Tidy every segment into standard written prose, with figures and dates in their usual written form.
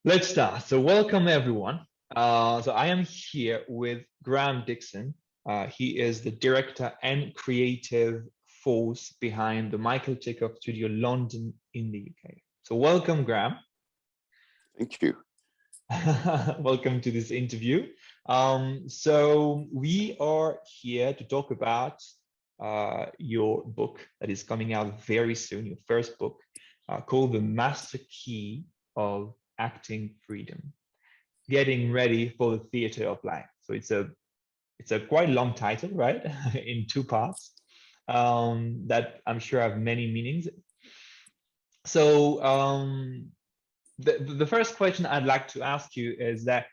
Let's start. So welcome everyone. So I am here with Graham Dixon. He is the director and creative force behind the Michael Chekhov Studio London in the UK. So welcome, Graham. Thank you. Welcome to this interview. So we are here to talk about your book that is coming out very soon, your first book, called The Master Key of Acting Freedom, getting ready for the theater of life. So it's a quite long title, right? In two parts that I'm sure have many meanings. So the first question I'd like to ask you is that,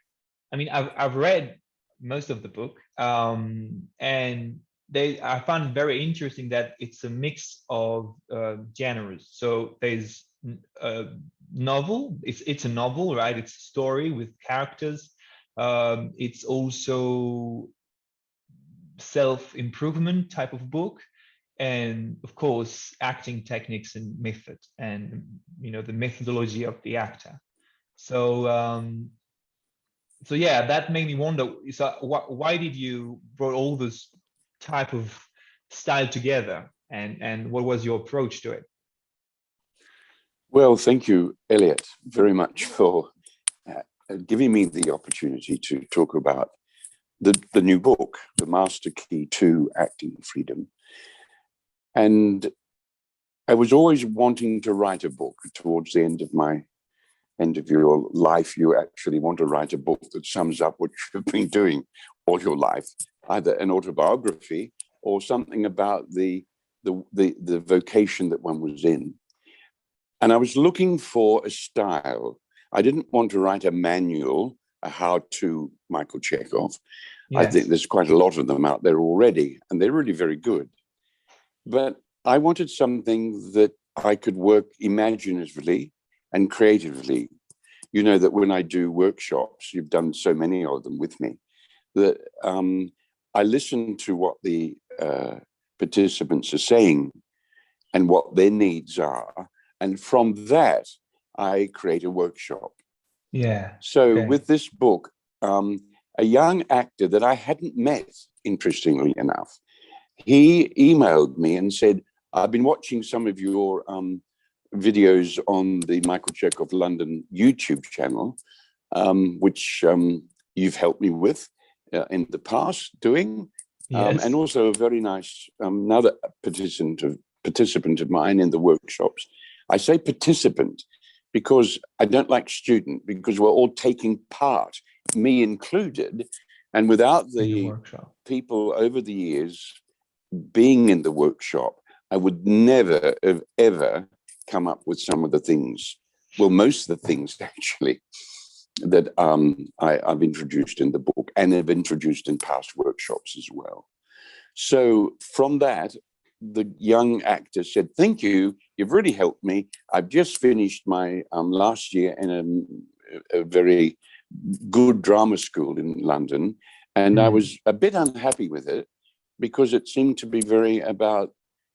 I mean, I've read most of the book, and I found very interesting that it's a mix of genres. So there's a novel. It's a novel, right? It's a story with characters. It's also self-improvement type of book, and of course acting techniques and method, and the methodology of the actor. So yeah, that made me wonder, so why did you brought all this type of style together, and what was your approach to it? Well, thank you, Eliot, very much for giving me the opportunity to talk about the new book, The Master Key to Acting Freedom. And I was always wanting to write a book. Towards the end of your life, you actually want to write a book that sums up what you've been doing all your life, either an autobiography or something about the vocation that one was in. And I was looking for a style. I didn't want to write a manual, a how-to Michael Chekhov. Yes. I think there's quite a lot of them out there already, and they're really very good. But I wanted something that I could work imaginatively and creatively. You know that when I do workshops, you've done so many of them with me, that I listen to what the participants are saying and what their needs are. And from that, I create a workshop. Yeah. So with this book, a young actor that I hadn't met, interestingly enough, he emailed me and said, I've been watching some of your videos on the Michael Chekhov London YouTube channel, which you've helped me with in the past doing. Yes. And also a very nice, another participant of mine in the workshops. I say participant because I don't like student, because we're all taking part, me included. And without the people over the years being in the workshop, I would never have ever come up with some of the things, well, most of the things actually, that I've introduced in the book and have introduced in past workshops as well. So from that, the young actor said, thank you, you've really helped me. I've just finished my last year in a very good drama school in London, and I was a bit unhappy with it because it seemed to be very about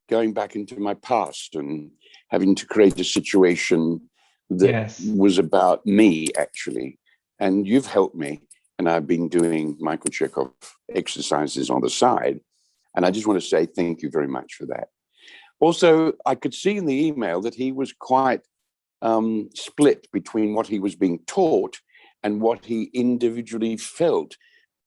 going back into my past and having to create a situation that was about me, actually. And you've helped me, and I've been doing Michael Chekhov exercises on the side. And I just want to say thank you very much for that. Also, I could see in the email that he was quite split between what he was being taught and what he individually felt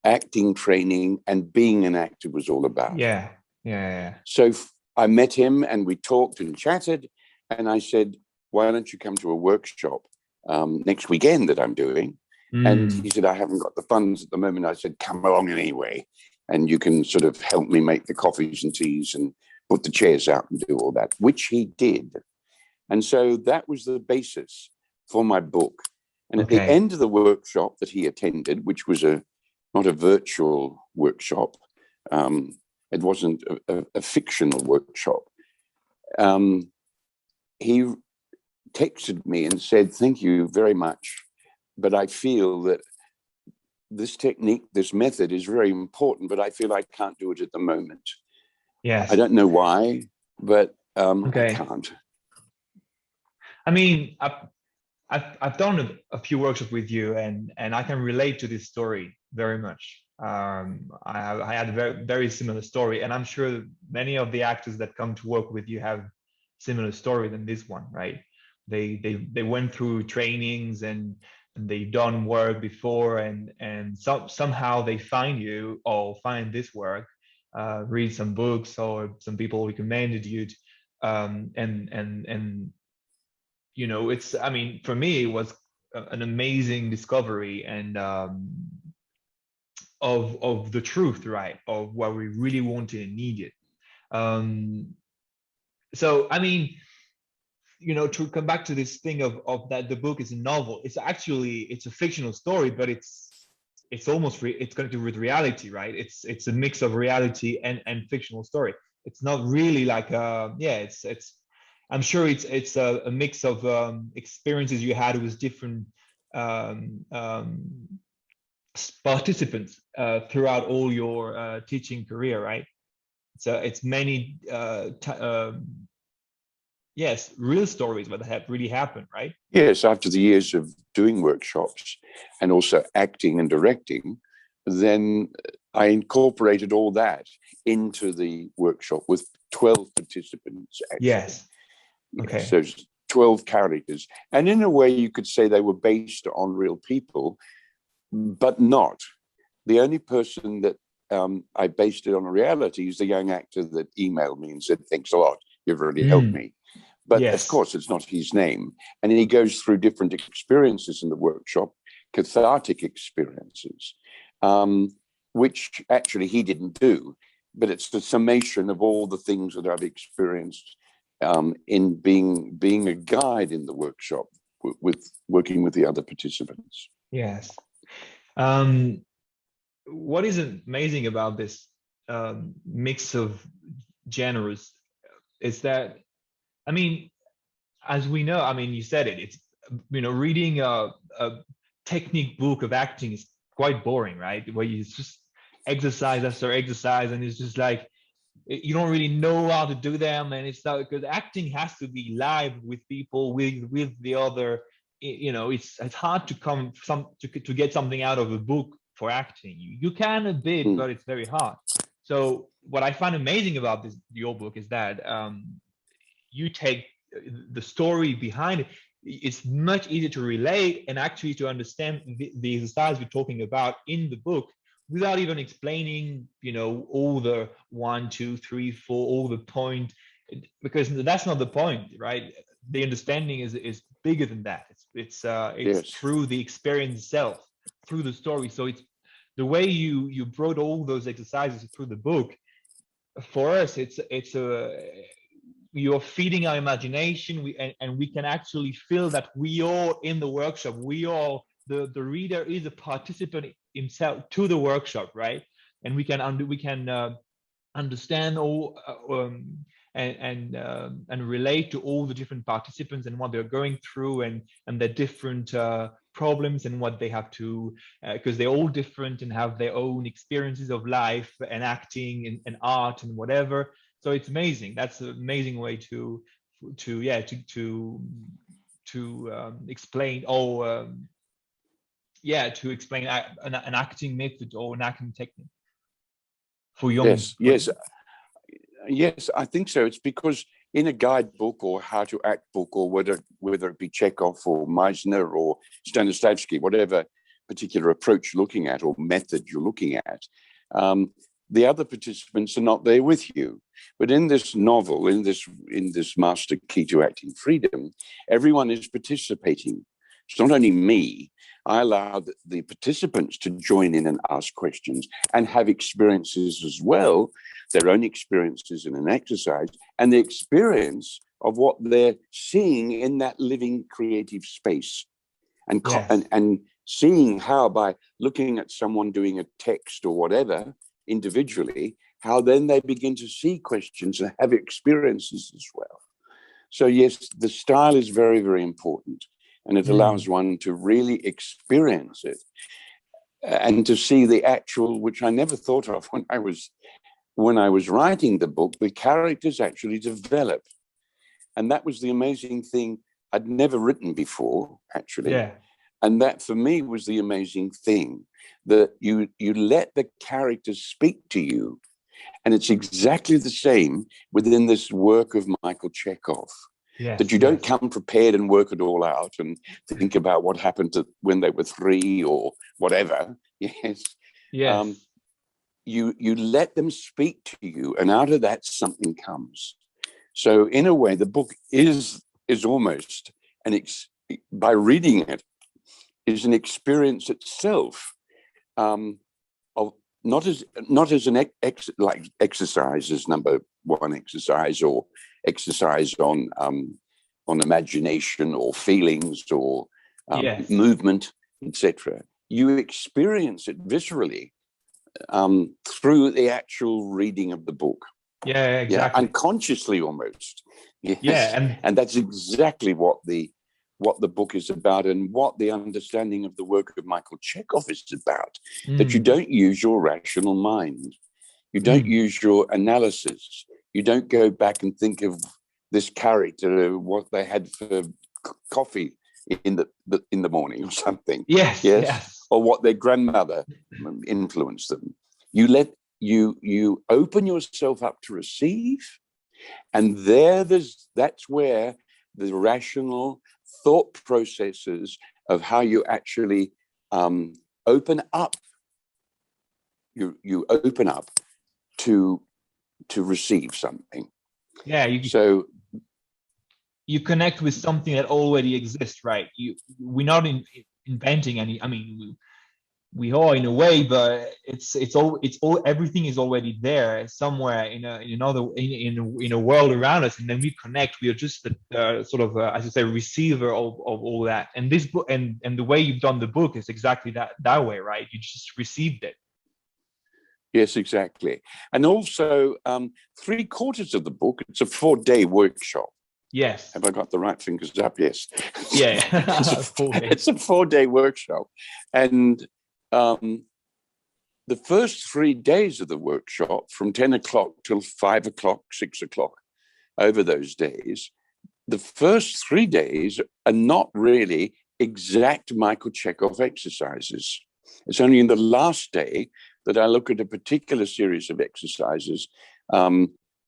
acting training and being an actor was all about. Yeah. So I met him and we talked and chatted, and I said, why don't you come to a workshop next weekend that I'm doing? And he said, I haven't got the funds at the moment. I said, come along anyway, and you can sort of help me make the coffees and teas and put the chairs out and do all that, which he did. And so that was the basis for my book. And at the end of the workshop that he attended, which was not a virtual workshop, it wasn't a fictional workshop, he texted me and said, thank you very much, but I feel that this technique, this method is very important, but I feel I can't do it at the moment. Yes. I don't know why, but I can't. I mean, I've done a few workshops with you, and I can relate to this story very much. I had a very similar story, and I'm sure many of the actors that come to work with you have similar story than this one, right? They went through trainings and they've done work before, and somehow they find you or find this work, read some books or some people recommended you, and you know, it's, I mean, for me it was an amazing discovery, and of the truth, right, of what we really wanted and needed. um so I mean, you know, to come back to this thing of that the book is a novel, it's actually, it's a fictional story, but it's almost it's connected with reality, right? It's a mix of reality and fictional story. It's not really like yeah, it's I'm sure it's a mix of experiences you had with different um, um, participants throughout all your teaching career, right? So it's many yes, real stories that have really happened, right? Yes, after the years of doing workshops and also acting and directing, then I incorporated all that into the workshop with 12 participants, actually. Yes. Yes, Okay. there's 12 characters. And in a way, you could say they were based on real people, but not. The only person that I based it on a reality is the young actor that emailed me and said, "Thanks a lot. You've really helped Mm, me." But of yes. course, it's not his name. And he goes through different experiences in the workshop, cathartic experiences, which actually he didn't do. But it's the summation of all the things that I've experienced in being a guide in the workshop with working with the other participants. Yes. Um, what is amazing about this mix of genres is that, I mean, as we know, I mean, you said it, it's, you know, reading a technique book of acting is quite boring, right? Where you just exercise after exercise, and it's just like, you don't really know how to do them, and it's not, because acting has to be live with people, with the other, you know, it's hard to come to get something out of a book for acting. You can a bit, Mm. but it's very hard. So what I find amazing about this your book is that you take the story behind it. It's much easier to relate and actually to understand the exercise we're talking about in the book without even explaining, you know, all the 1, 2, 3, 4, all the point, because that's not the point, right? The understanding is bigger than that. It's Yes. through the experience itself, through the story. So it's the way you brought all those exercises through the book. For us, it's a, you're feeding our imagination, and we can actually feel that we all in the workshop, we all, the reader is a participant himself to the workshop, right? And we can understand all and relate to all the different participants and what they're going through, and their different problems and what they have to, because they're all different and have their own experiences of life and acting and art and whatever. So it's amazing. That's an amazing way to yeah to explain, or yeah, to explain an acting method or an acting technique for young Yes. for, Yes. Yes, I think so. It's because in a guidebook or how to act book, or whether it be Chekhov or Meisner or Stanislavski, whatever particular approach you're looking at or method you're looking at, the other participants are not there with you. But in this novel, in this Master Key to Acting Freedom, everyone is participating. It's not only me. I allow the participants to join in and ask questions and have experiences as well, their own experiences in an exercise, and the experience of what they're seeing in that living creative space, and yes. and seeing how, by looking at someone doing a text or whatever individually, how then they begin to see questions and have experiences as well. So yes, the style is very, very important, and it Mm, allows one to really experience it and to see the actual, which I never thought of when I was writing the book, the characters actually develop. And that was the amazing thing. I'd never written before, actually. Yeah. And that for me was the amazing thing, that you let the characters speak to you. And it's exactly the same within this work of Michael Chekhov. Yes, that you don't come prepared and work it all out and think about what happened to when they were 3 or whatever. Yes. Yes. You let them speak to you, and out of that something comes. So in a way, the book is almost by reading it is an experience itself, of not as an like exercise as number 1 exercise, or exercise on imagination or feelings or Yes. movement, etc. You experience it viscerally through the actual reading of the book. Yeah, exactly. Yeah, unconsciously almost. Yes. Yeah, and that's exactly what the book is about, and what the understanding of the work of Michael Chekhov is about. That you don't use your rational mind. You don't use your analysis. You don't go back and think of this character, what they had for coffee in the morning or something. Yes. Or what their grandmother influenced them. You open yourself up to receive, and that's where the rational thought processes of how you actually open up. You open up to receive something. Yeah. You connect with something that already exists, right? We're not inventing any. I mean, we are in a way, but it's all everything is already there somewhere in a world around us, and then we connect. We are just the sort of as I say, receiver of all that. And this book and the way you've done the book is exactly that way, right? You just received it. Yes, exactly. And also 3/4 of the book, it's a 4-day workshop. Yes. Have I got the right fingers up? Yes. Yeah. It's a 4-day workshop. And the first 3 days of the workshop, from 10 o'clock till 5 o'clock, 6 o'clock, over those days, the first 3 days are not really exact Michael Chekhov exercises. It's only in the last day that I look at a particular series of exercises.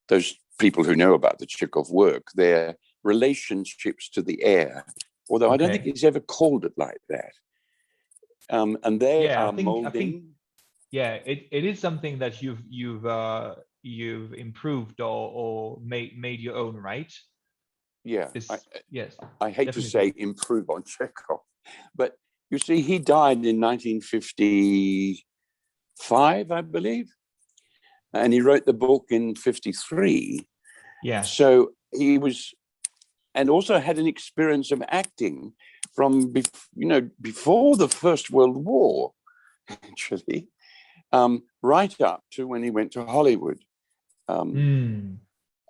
Those people who know about the Chekhov work, their relationships to the air, although I don't think he's ever called it like that. And they are molding. It is something that you've improved or made your own, right? Yeah. Yes. I hate to say improve on Chekhov, but you see, he died in 1955, I believe, and he wrote the book in 1953. Yeah. So he was, and also had an experience of acting from before the First World War, actually, right up to when he went to Hollywood in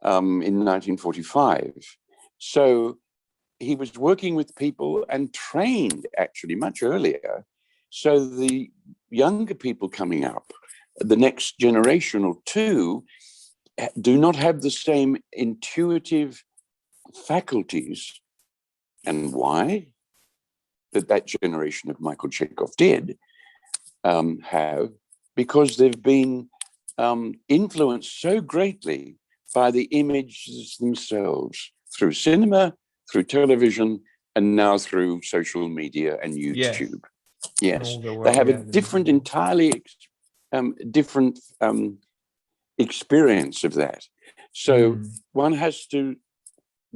1945. So he was working with people and trained actually much earlier. So the younger people coming up, the next generation or two, do not have the same intuitive faculties. And why? That generation of Michael Chekhov did have, because they've been influenced so greatly by the images themselves through cinema, through television, and now through social media and YouTube. Yes. They have a different, entirely different experience of that. So one has to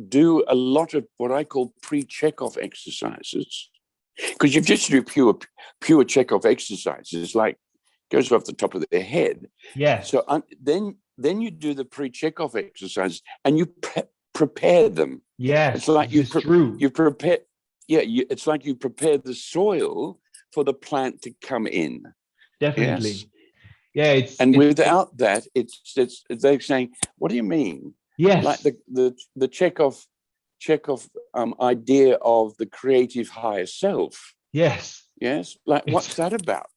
do a lot of what I call pre-Chekhov exercises, because you've just do pure Chekhov exercises, like goes off the top of their head. Yes. So then you do the pre-Chekhov exercises, and you prepare them. Yes. It's like you prepare. Yeah, it's like you prepare the soil for the plant to come in. Definitely. Yes. Yeah. Without that, it's they're saying, what do you mean? Yes. Like the Chekhov idea of the creative higher self. Yes. Yes. Like, what's that about?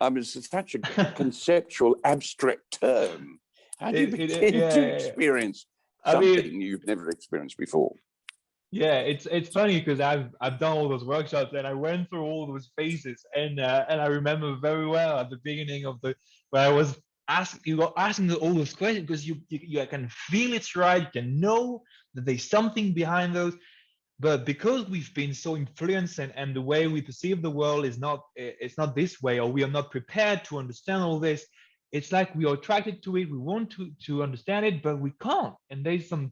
It's such a conceptual, abstract term. How do you begin to experience something you've never experienced before? Yeah, it's funny because I've done all those workshops and I went through all those phases, and I remember very well at the beginning of the where I was asking you were asking all those questions because you can feel it's right, you can know that there's something behind those, but because we've been so influenced and the way we perceive the world is not it's not this way, or we are not prepared to understand all this, it's like we are attracted to it, we want to understand it, but we can't, and there's some,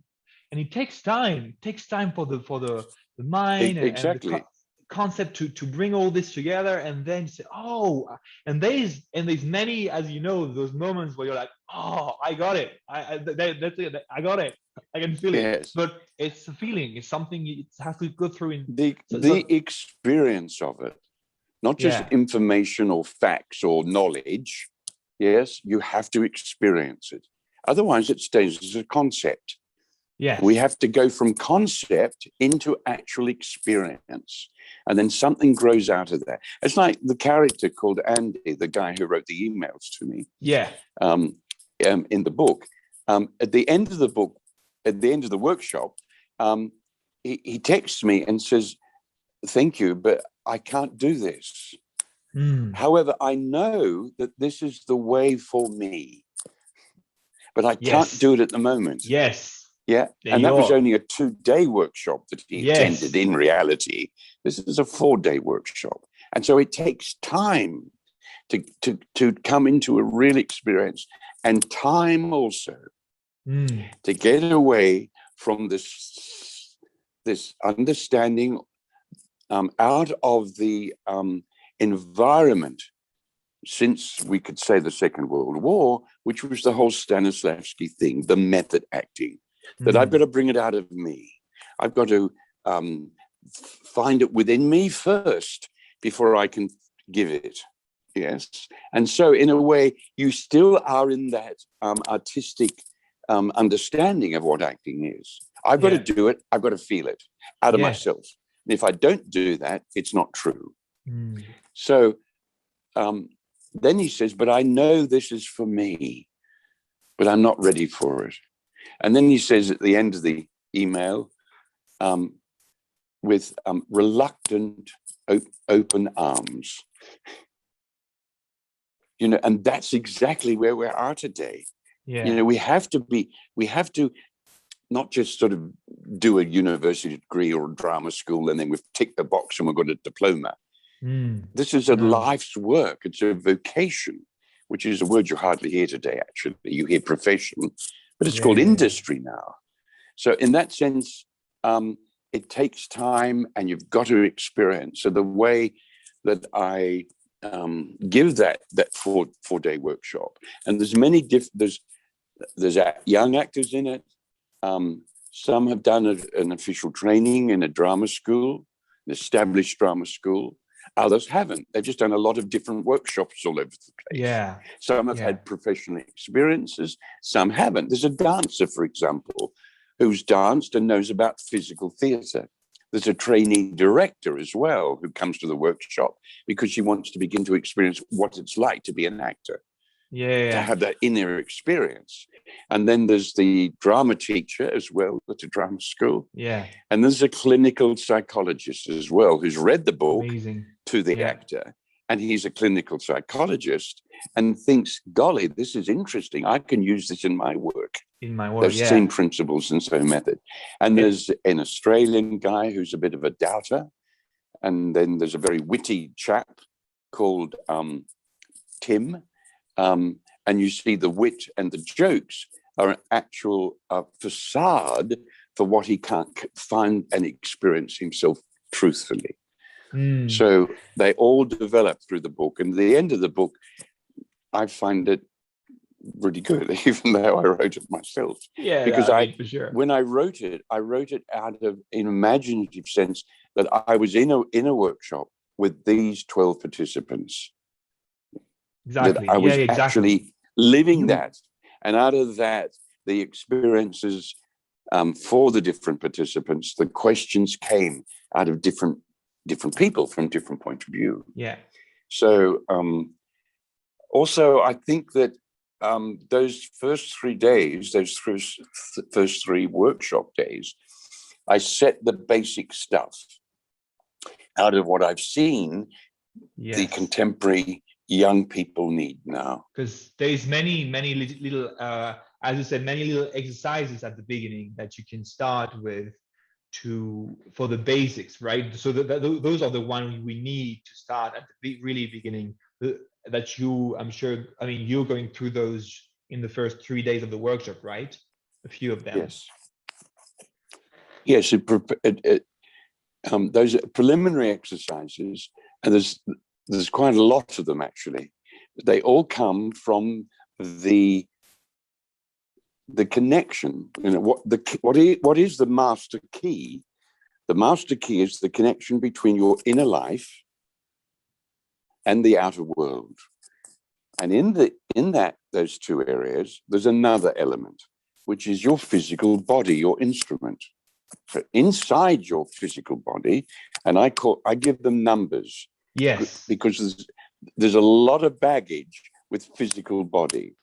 and it takes time for the mind and the Exactly. concept to bring all this together, and then say, oh, and there's many, as you know, those moments where you're like, oh, I got it, that's it, I got it, I can feel it, Yes. but it's a feeling, it's something you have to go through in. The experience of it, not just Yeah, information or facts or knowledge. Yes, you have to experience it. Otherwise, it stays as a concept. yes, We have to go from concept into actual experience. And then something grows out of that. It's like the character called Andy, the guy who wrote the emails to me yeah, in the book. At the end of the book, at the end of the workshop, he texts me and says, "Thank you, but I can't do this. However, I know that this is the way for me, but I can't yes, do it at the moment." yes, Yeah. there And you that was are, only a 2-day workshop that he attended. yes, In reality, this is a 4-day workshop. And so it takes time to come into a real experience, and time also to get away from this understanding out of the environment since, we could say, the Second World War, which was the whole Stanislavski thing, the method acting, that I've got to bring it out of me. I've got to find it within me first before I can give it. Yes. And so, in a way, you still are in that artistic understanding of what acting is. I've got to yeah, do it. I've got to feel it out of yes, myself. And if I don't do that, it's not true. mm, So then he says, but I know this is for me, but I'm not ready for it. And then he says at the end of the email, with reluctant open arms. And that's exactly where we are today. yeah, We have to not just sort of do a university degree or a drama school and then we've ticked the box and we've got a diploma. This is a no, life's work. It's a vocation, which is a word you hardly hear today, actually. You hear profession, but it's called yeah, industry now. So in that sense, it takes time and you've got to experience. So the way that I give that 4-day workshop, and there's many there's young actors in it. Some have done an official training in a drama school, an established drama school. Others haven't. They've just done a lot of different workshops all over the place. yeah, Some have yeah, had professional experiences. Some haven't. There's a dancer, for example, who's danced and knows about physical theatre. There's a trainee director as well who comes to the workshop because she wants to begin to experience what it's like to be an actor, to yeah, have that inner experience. And then there's the drama teacher as well at a drama school. yeah, And there's a clinical psychologist as well who's read the book amazing, to the yeah, actor. And he's a clinical psychologist and thinks, golly, this is interesting. I can use this in my work. in my work, Those same yeah, principles and same method. And there's an Australian guy who's a bit of a doubter. And then there's a very witty chap called Tim. And you see the wit and the jokes are an actual facade for what he can't find and experience himself truthfully. So they all develop through the book. And at the end of the book, I find it really good, even though I wrote it myself. yeah, no, Because I mean, for sure, when I wrote it out of an imaginative sense that I was in a workshop with these 12 participants, that exactly, I yeah, was exactly, actually living you, that. And out of that, the experiences for the different participants, the questions came out of different people from different point of view. yeah, So also, I think that those first 3 days, those first 3 workshop days, I set the basic stuff out of what I've seen the contemporary young people need now. Because there's many little, as you said, many little exercises at the beginning that you can start with for the basics, right? So those are the ones we need to start at the really beginning. That I'm sure, I mean, you're going through those in the first 3 days of the workshop, right? A few of them. Yes. Those preliminary exercises, and there's quite a lot of them actually. They all come from the connection. You know, what is the master key? The master key is the connection between your inner life and the outer world. And in those two areas, there's another element, which is your physical body, your instrument. So inside your physical body, and I give them numbers. Yes. Because there's a lot of baggage with physical body.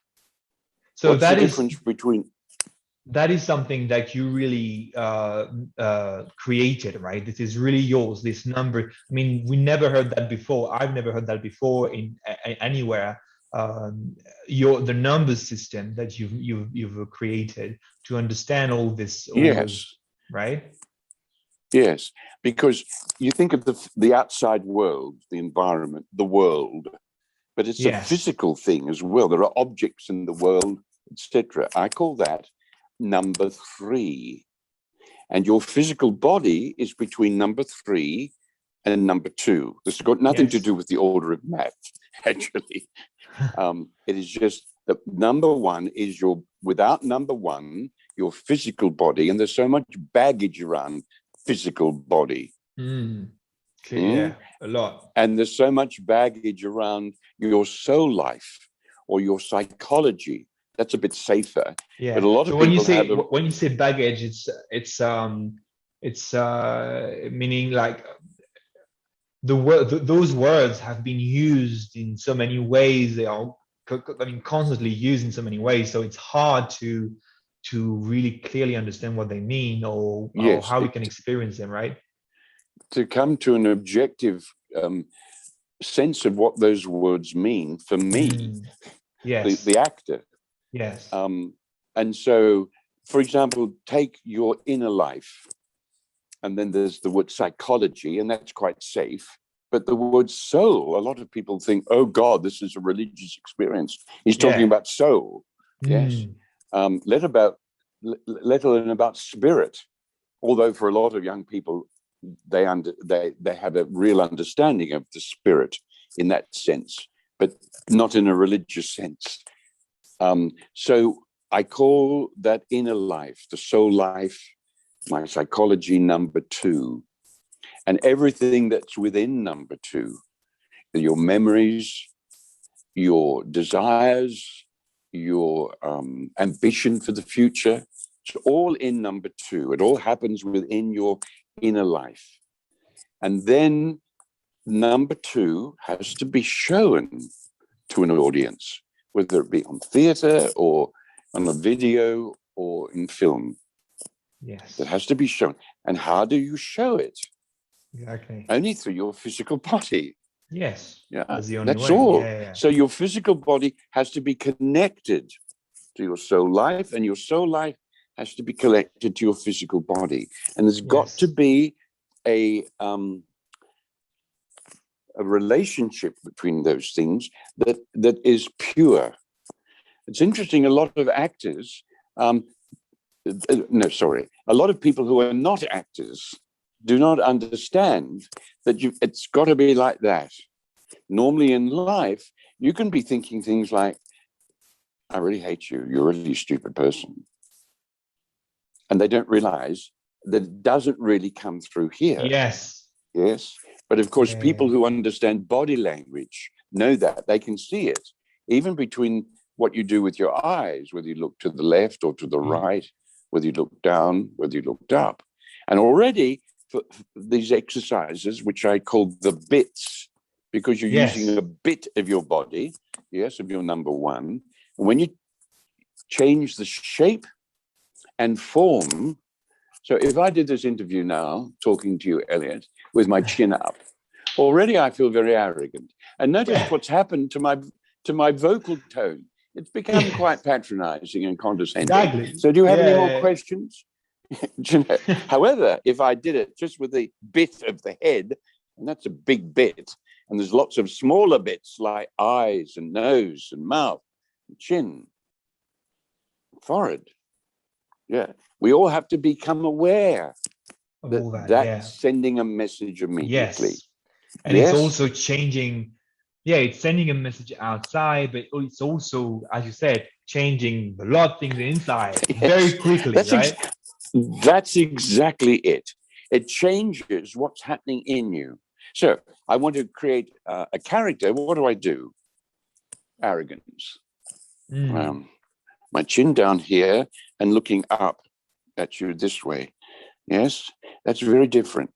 So what's the difference between? That is something that you really created, right? This is really yours, this number. I mean, we never heard that before. I've never heard that before in anywhere. The number system that you've created to understand all this. Right? Yes, because you think of the outside world, the environment, the world, but it's a physical thing as well. There are objects in the world, etc. I call that number 3. And your physical body is between number 3 and number 2. This has got nothing to do with the order of math, actually. It is just that number 1 is without number 1, your physical body, and there's so much baggage around physical body. Yeah, a lot. And there's so much baggage around your soul life or your psychology. That's a bit safer. Yeah. But a lot of people when you say baggage, it's meaning like those words have been used in so many ways. They are, I mean, constantly used in so many ways. So it's hard to really clearly understand what they mean or how we can experience them, right? To come to an objective sense of what those words mean for me, the actor. Yes. And so, for example, take your inner life, and then there's the word psychology, and that's quite safe. But the word soul, a lot of people think, oh God, this is a religious experience. He's talking about soul. Yes. Let alone about spirit. Although for a lot of young people, they have a real understanding of the spirit in that sense, but not in a religious sense. So I call that inner life, the soul life, my psychology, number 2, and everything that's within number 2, your memories, your desires, your ambition for the future. It's all in number 2. It all happens within your inner life. And then number 2 has to be shown to an audience, whether it be on theater or on a video or in film. Yes. That has to be shown. And how do you show it? Exactly. Only through your physical body. Yes. Yeah. That's the only That's way. all. Yeah. So your physical body has to be connected to your soul life, and your soul life has to be connected to your physical body. And there's got to be a relationship between those things that is pure. It's interesting, a lot of actors, a lot of people who are not actors do not understand that it's got to be like that. Normally in life, you can be thinking things like, I really hate you, you're a really stupid person. And they don't realize that it doesn't really come through here. Yes. Yes. But of course, people who understand body language know that. They can see it, even between what you do with your eyes, whether you look to the left or to the right, whether you look down, whether you looked up. And already for these exercises, which I call the bits, because you're using a bit of your body, of your number 1. When you change the shape and form, So if I did this interview now, talking to you, Eliot, with my chin up, already I feel very arrogant. And notice what's happened to my vocal tone. It's become quite patronizing and condescending. Exactly. So do you have any more questions? However, if I did it just with the bit of the head, and that's a big bit, and there's lots of smaller bits like eyes and nose and mouth, and chin, forehead. Yeah, we all have to become aware that that's sending a message immediately. Yes. And it's also changing. Yeah, it's sending a message outside, but it's also, as you said, changing a lot of things inside very quickly, right? That's exactly it. It changes what's happening in you. So I want to create a character. What do I do? Arrogance. My chin down here and looking up at you this way. Yes, that's very different.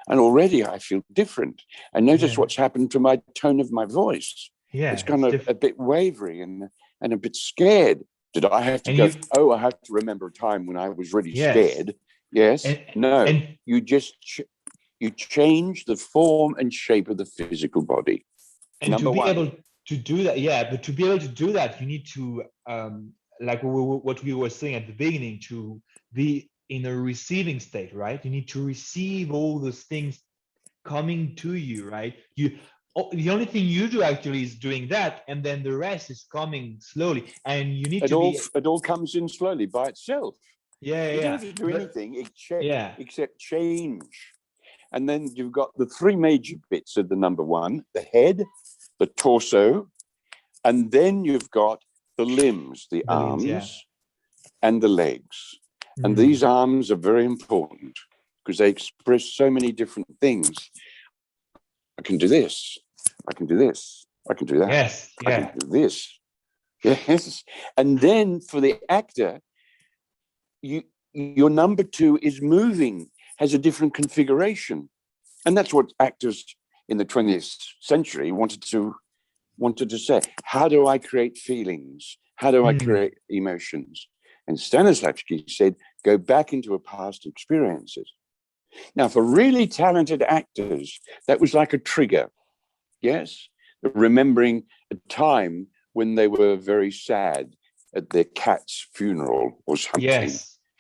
And already I feel different. And notice what's happened to my tone of my voice. Yeah, it's kind of a bit wavery and a bit scared. Did I have to go, I have to remember a time when I was really scared? Yes. You just you change the form and shape of the physical body. And to be able to do that, but to be able to do that, you need to, like what we were saying at the beginning, to be in a receiving state, right? You need to receive all those things coming to you, right? The only thing you do actually is doing that, and then the rest is coming slowly. And you need it all comes in slowly by itself. You don't have to do anything except change. And then you've got the three major bits of the number one: the head, the torso, and then you've got the limbs, the arms, and the legs. And these arms are very important because they express so many different things. I can do this. I can do this. I can do that. I can do this. Yes. And then for the actor, your number two is moving, has a different configuration. And that's what actors in the 20th century wanted to say. How do I create feelings? How do I create emotions? And Stanislavski said, go back into a past experiences. Now, for really talented actors, that was like a trigger. Yes. Remembering a time when they were very sad at their cat's funeral or something.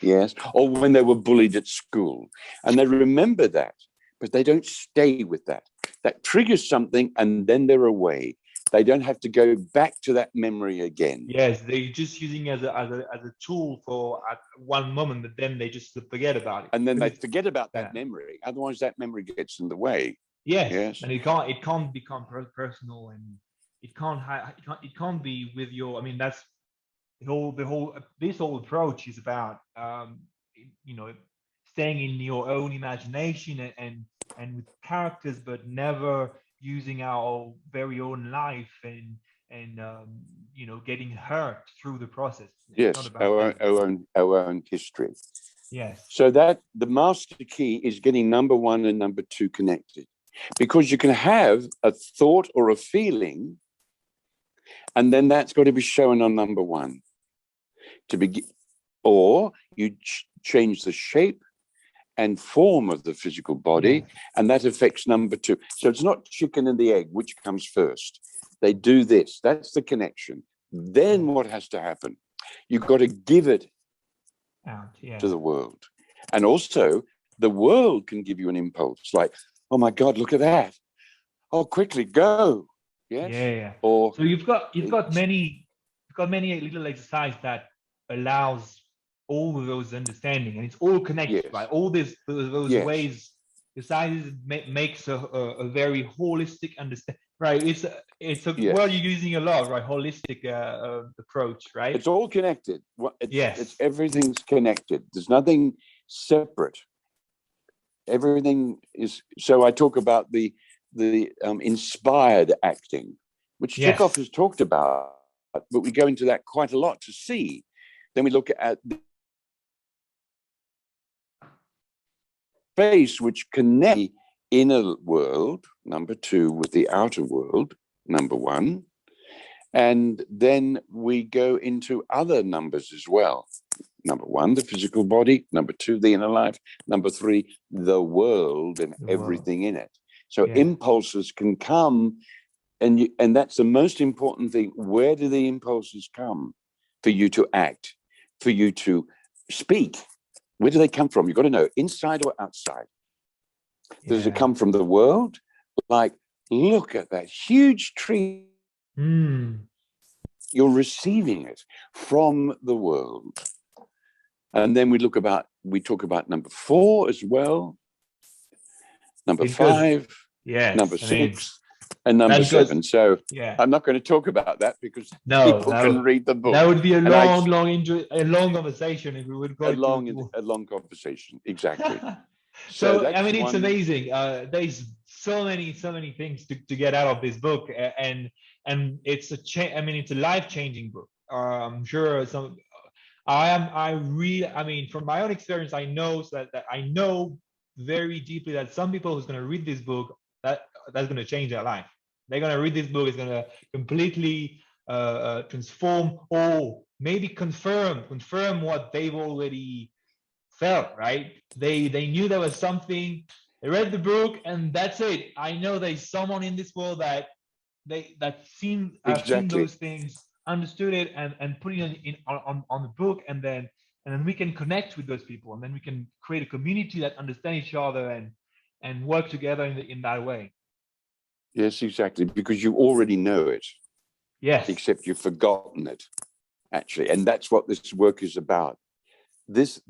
Yes. Or when they were bullied at school. And they remember that, but they don't stay with that. That triggers something and then they're away. They don't have to go back to that memory again. Yes, they're just using it as a tool for at one moment, but then they just forget about it. And then they forget about that memory. Otherwise, that memory gets in the way. Yes, and it can't become personal, and it can't be with your. I mean, that's this whole approach is about staying in your own imagination and with characters, but never using our very own life and getting hurt through the process. Yes, our own history. Yes. So that the master key is getting number one and number two connected, because you can have a thought or a feeling, and then that's got to be shown on number one to begin, or you change the shape and form of the physical body, and that affects number two. So it's not chicken and the egg, which comes first. They do this. That's the connection. Then what has to happen? You've got to give it out to the world. And also, the world can give you an impulse, like, oh my God, look at that. Oh, quickly, go. Yes? Yeah. Or so you've got many little exercise that allows all of those understanding, and it's all connected, right? All those ways, the sizes makes a very holistic understanding, right? It's a word you're using a lot, right? Holistic approach, right? It's all connected. It's everything's connected. There's nothing separate. Everything is. So I talk about the inspired acting, which Chekhov has talked about, but we go into that quite a lot to see. Then we look at the space which connects the inner world, number two, with the outer world, number one. And then we go into other numbers as well. number one, the physical body, number two, the inner life, number three, the world and everything in it. So impulses can come, and that's the most important thing. Where do the impulses come for you to act, for you to speak? Where do they come from? You've got to know, inside or outside. Does it come from the world? Like, look at that huge tree. You're receiving it from the world. And then we talk about number four as well, number five, number six, and number seven. So I'm not going to talk about that because people can read the book. That would be a long conversation if we would go a long conversation. Exactly. So I mean, it's amazing. There's so many things to get out of this book, and it's it's a life-changing book. I'm sure I mean, from my own experience, I know that I know very deeply that some people who's going to read this book, that's going to change their life. They're going to read this book, it's going to completely transform, or maybe confirm what they've already felt, right? They knew there was something, they read the book, and that's it. I know there's someone in this world that seen those things, understood it, and put it on the book, and then we can connect with those people, and then we can create a community that understand each other and work together in that way. Yes, exactly, because you already know it. Yes. Except you've forgotten it, actually. And that's what this work is about. This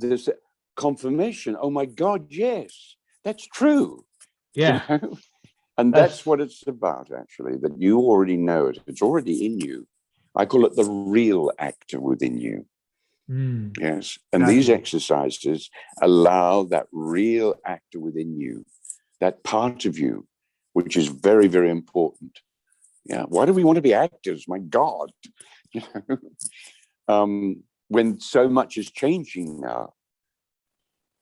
confirmation, oh my God, yes, that's true. Yeah. You know? And that's what it's about, actually, that you already know it. It's already in you. I call it the real actor within you. Yes. And these exercises allow that real actor within you, that part of you, which is very, very important. Yeah. Why do we want to be actors? My God. You know? When so much is changing now.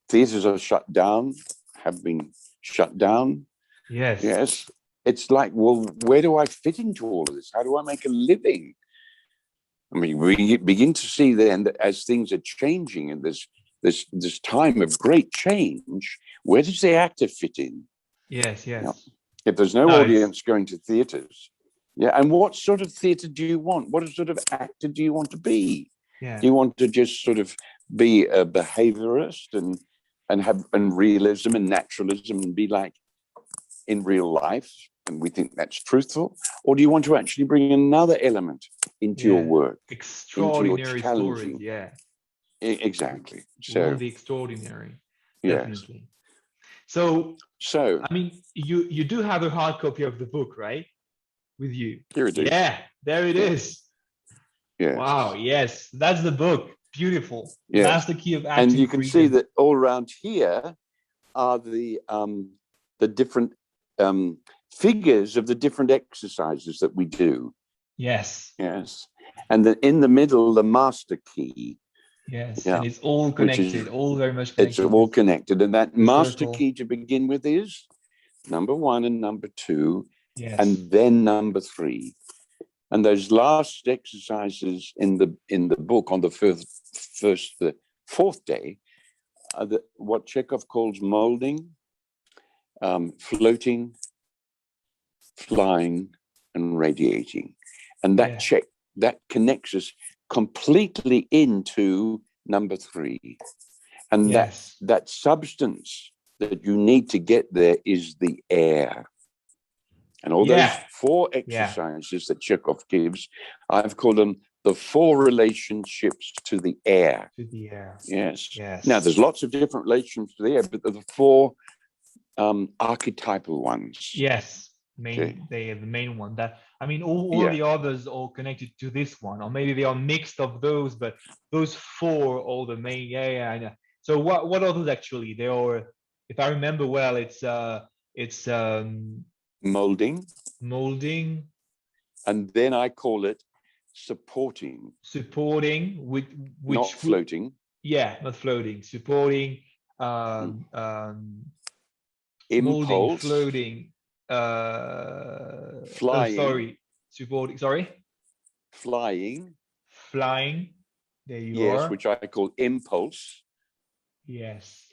Theaters are shut down, have been shut down. Yes. Yes. It's like, well, where do I fit into all of this? How do I make a living? I mean, we begin to see then that as things are changing in this time of great change, where does the actor fit in? Yes, yes. You know, if there's no audience going to theaters, and what sort of theater do you want? What sort of actor do you want to be? Yeah. Do you want to just sort of be a behaviorist and have realism and naturalism and be like in real life, and we think that's truthful? Or do you want to actually bring another element into your work, extraordinary stories? Exactly. So the extraordinary, definitely. So I mean, you do have a hard copy of the book, right, with you? Here it is. Yeah, there it is. Yes. Wow. Yes, that's the book. Beautiful. Yes. Master Key of Acing. And you can see that all around here are the different figures of the different exercises that we do. Yes. Yes. And in the middle, the master key. Yes. Yeah. And it's all connected, all very much connected. It's all connected. And that master key to begin with is number one and number two, and then number three. And those last exercises in the book on the fourth day are what Chekhov calls molding, floating, flying, and radiating. And that connects us completely into number three. And that substance that you need to get there is the air. And all those four exercises that Chekhov gives, I've called them the four relationships to the air. To the air. Yes. Now, there's lots of different relationships to the air, but the four archetypal ones. Yes. They are the main one. That, I mean, all the others are connected to this one, or maybe they are mixed of those, but those four are the main. Yeah, I know. So what are those actually? They are, if I remember well, it's molding, and then I call it supporting, which not floating. Not floating, supporting, impulse, molding, floating, flying, supporting, flying, There you Yes, are. which I call impulse. Yes.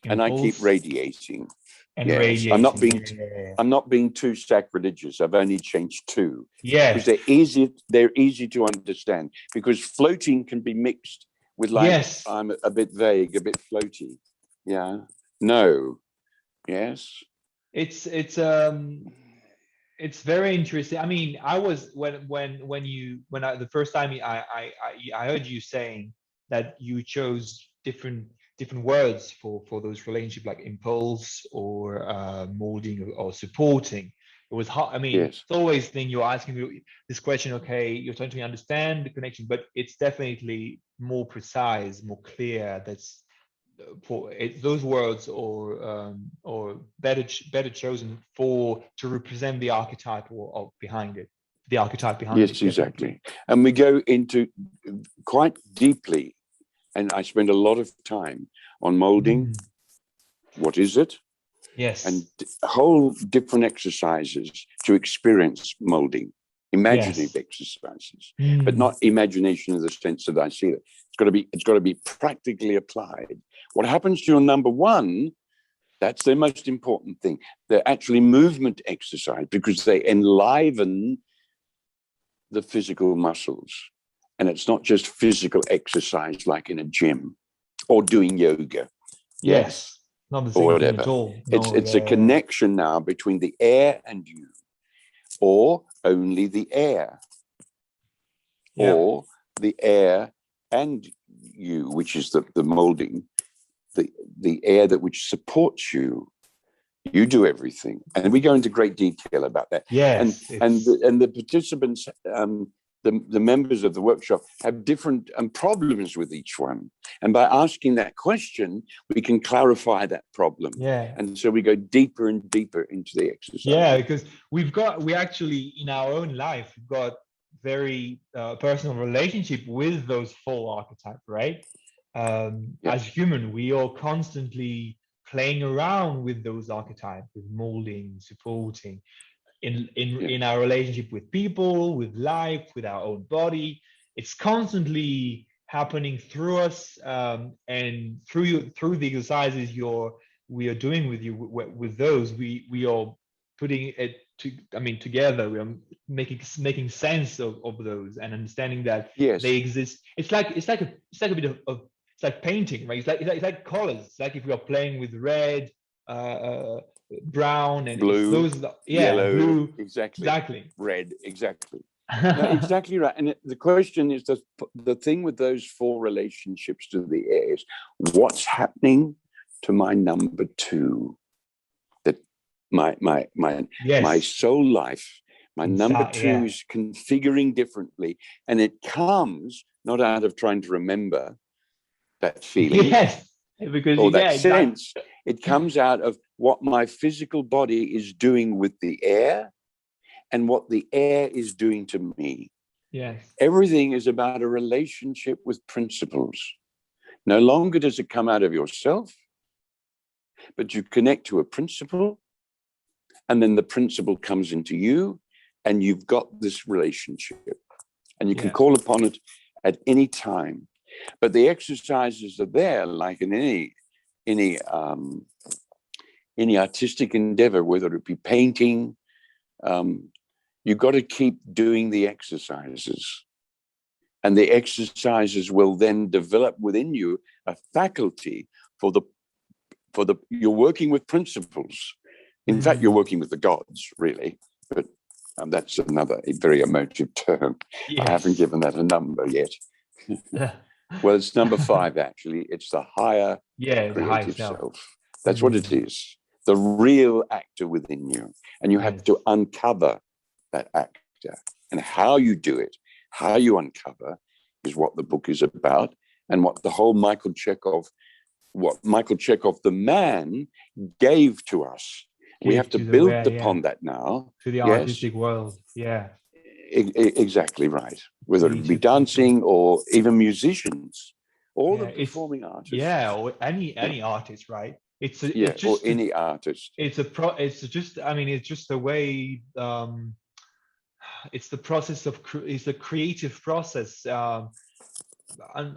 And I keep Impulse radiating. and Yes, radiating. Yeah. I'm not being too sacrilegious. I've only changed two because Yes. they're easy to understand, because floating can be mixed with, like, Yes. I'm a bit vague, a bit floaty. Yeah. No. Yes. It's very interesting. I mean, I was the first time I heard you saying that you chose different words for those relationships, like impulse or molding or supporting. It was hard. I mean, Yes. it's always thing you're asking me this question. Okay, you're trying to understand the connection, but it's definitely more precise, more clear. That's for it, those words, or better chosen for to represent the archetype or behind it, the archetype behind it, Yes, definitely. exactly. And we go into quite deeply, and I spend a lot of time on molding. What is it? And Yes. whole different exercises to experience molding, imaginative Yes. exercises, but not imagination in the sense that I see it. It's got to be practically applied. What happens to your number one? That's the most important thing. They're actually movement exercise, because they enliven the physical muscles. And it's not just physical exercise like in a gym or doing yoga. Yes. Not the Or same thing whatever. at all. It's No, it's a yeah. connection now between the air and you, or only the air, Yeah. or the air and you, which is the molding, the air that which supports you. You do everything, and we go into great detail about that. Yes. And the participants, the members of the workshop, have different problems with each one, and by asking that question, we can clarify that problem. Yeah. And so we go deeper and deeper into the exercise. Yeah, because we actually in our own life we've got very personal relationship with those four archetypes, right? As human, we are constantly playing around with those archetypes, with molding, supporting, in our relationship with people, with life, with our own body. It's constantly happening through us, and through the exercises we are doing with you, with those we are putting it together. We are making sense of those and understanding that they exist. It's like a bit of it's like painting, right? It's like colors. It's like if we are playing with red, brown, and it's blue, those, yellow, blue, exactly, red, exactly. No, exactly right. And the question is, the thing with those four relationships to the air is, what's happening to my number two? That my soul life, my number two is configuring differently, and it comes not out of trying to remember that feeling, because or that sense. It comes out of what my physical body is doing with the air and what the air is doing to me. Yes. Everything is about a relationship with principles. No longer does it come out of yourself, but you connect to a principle, and then the principle comes into you, and you've got this relationship, and you can call upon it at any time. But the exercises are there, like in any artistic endeavor, whether it be painting, you've got to keep doing the exercises, and the exercises will then develop within you a faculty for the you're working with principles. In fact, you're working with the gods, really, but that's another very emotive term. I haven't given that a number yet. Well, it's number 5, actually. It's the higher creative self. That's what it is. The real actor within you. And you have to uncover that actor. And how you do it, how you uncover, is what the book is about, and what the whole Michael Chekhov, the man, gave to us. We have to build upon that now. To the artistic world. Yeah. Exactly right. Whether it be dancing or even musicians, all the performing artists. Yeah, or any artist, right? It's just or any artist. It's just the way. It's the process it's the creative process.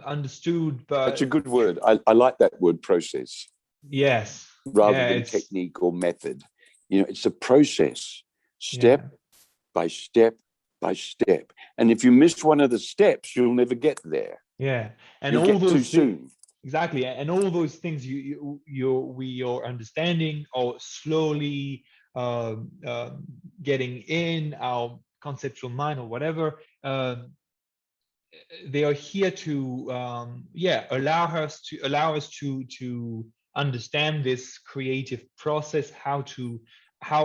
understood, That's a but good word. I like that word, process, yes, rather yeah, than it's technique or method. It's a process, yeah, step by step by step. And if you miss one of the steps, you'll never get there. yeah, and You'll all get too those things. soon. Exactly, and all those things you're understanding or slowly getting in our conceptual mind or whatever. They are here to allow us to understand this creative process, how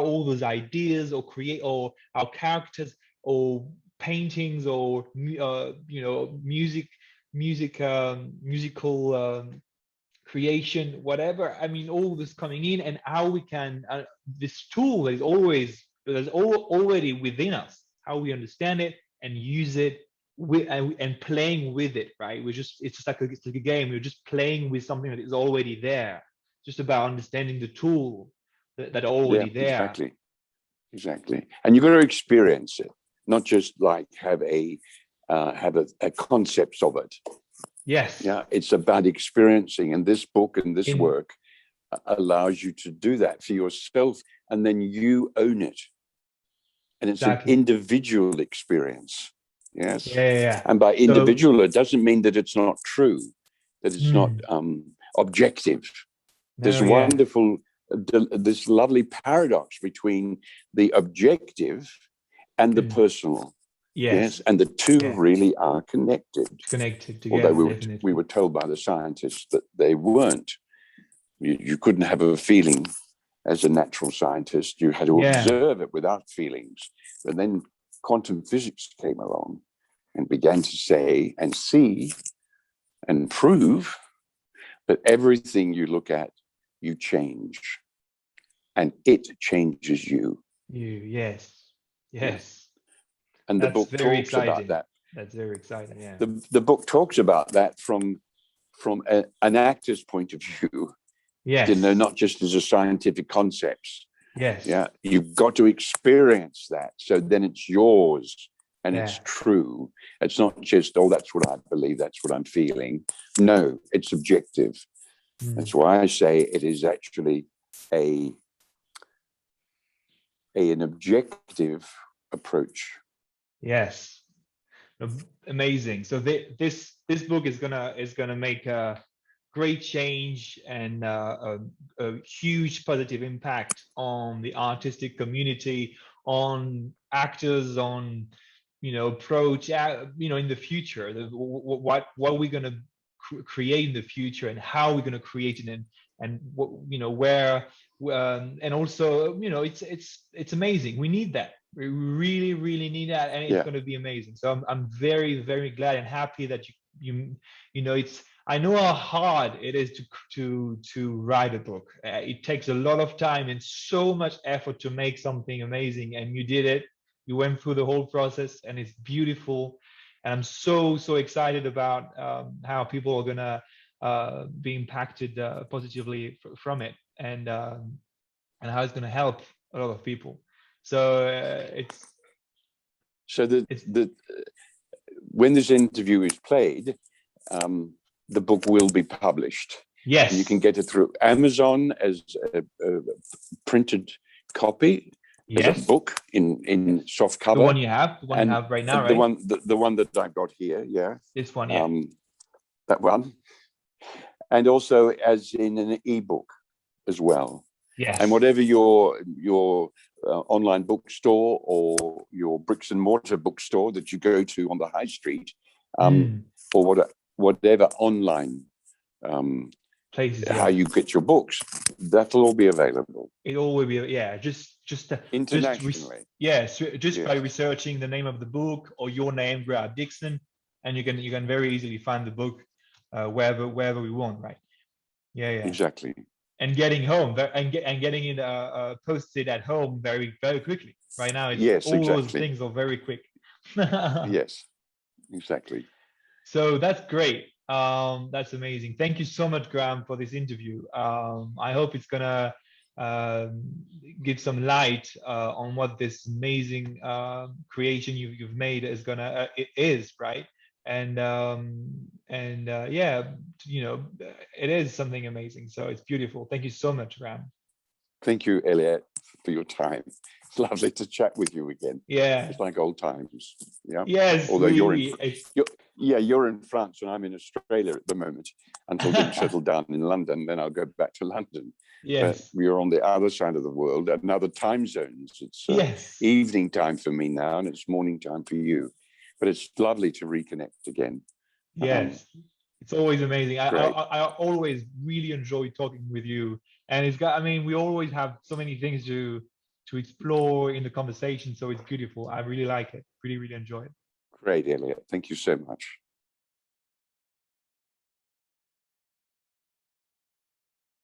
all those ideas or create or our characters or paintings or musical creation, whatever. I mean, all this coming in, and how we can this tool that is already within us, how we understand it and use it and playing with it, right? It's just like it's like a game. We're just playing with something that is already there. Just about understanding the tool that are Yeah, already there. exactly. And you've got to experience it, not just like have a concepts of it. Yes. Yeah, it's about experiencing, and this book and this work allows you to do that for yourself, and then you own it. And it's an individual experience. Yes. Yeah. And by individual, it doesn't mean that it's not true, that it's not objective. There's wonderful, this lovely paradox between the objective and the personal. Yes. And the two really are connected. Connected together. Although we were told by the scientists that they weren't. You couldn't have a feeling as a natural scientist. You had to observe it without feelings. But then quantum physics came along and began to say and see and prove that everything you look at, you change. And it changes you. Yes. And the book talks about that. That's very exciting, yeah. The book talks about that from an actor's point of view. Yes. Not just as a scientific concepts. Yes. Yeah. You've got to experience that. So then it's yours and it's true. It's not just, that's what I believe, that's what I'm feeling. No, it's objective. That's why I say it is actually an objective approach. Yes. Amazing. So this book is gonna make a great change and a huge positive impact on the artistic community, on actors, on approach, in the future, what we're gonna create in the future and how we're gonna create it, and what where, and also it's amazing. We need that. We really need that, and it's going to be amazing. So I'm very, very glad and happy that you it's, I know how hard it is to write a book. It takes a lot of time and so much effort to make something amazing, and you did it. You went through the whole process, and it's beautiful. And I'm so excited about how people are gonna be impacted positively from it, and how it's gonna help a lot of people. So when this interview is played, the book will be published. Yes. And you can get it through Amazon as a printed copy, as a book in soft cover. The one you have right now, right? The one that I've got here, This one, yeah. That one. And also as in an ebook as well. Yes. And whatever your online bookstore or your bricks and mortar bookstore that you go to on the high street, or whatever online places, how you get your books, that'll all be available. It all will be, just internationally. Just by researching the name of the book or your name, grab Dixon, and you can very easily find the book wherever we want, right? Yeah. Exactly. And getting home and getting it posted at home very, very quickly. Right now, those things are very quick. Yes, exactly. So that's great. That's amazing. Thank you so much, Graham, for this interview. I hope it's gonna give some light on what this amazing creation you've made is right, and yeah, you know, it is something amazing. So it's beautiful. Thank you so much, Ram. Thank you, Eliot, for your time. It's lovely to chat with you again. Yeah. It's like old times. Yeah. Yes, Although really. you're in France and I'm in Australia at the moment until things settle down in London. Then I'll go back to London. But Yes. we are on the other side of the world, another time zones. It's Yes. evening time for me now, and it's morning time for you. But it's lovely to reconnect again. Yes. It's always amazing. Great. I always really enjoy talking with you. And it's got, I mean, we always have so many things to explore in the conversation. So it's beautiful. I really like it. Really, really enjoy it. Great, Eliot. Thank you so much.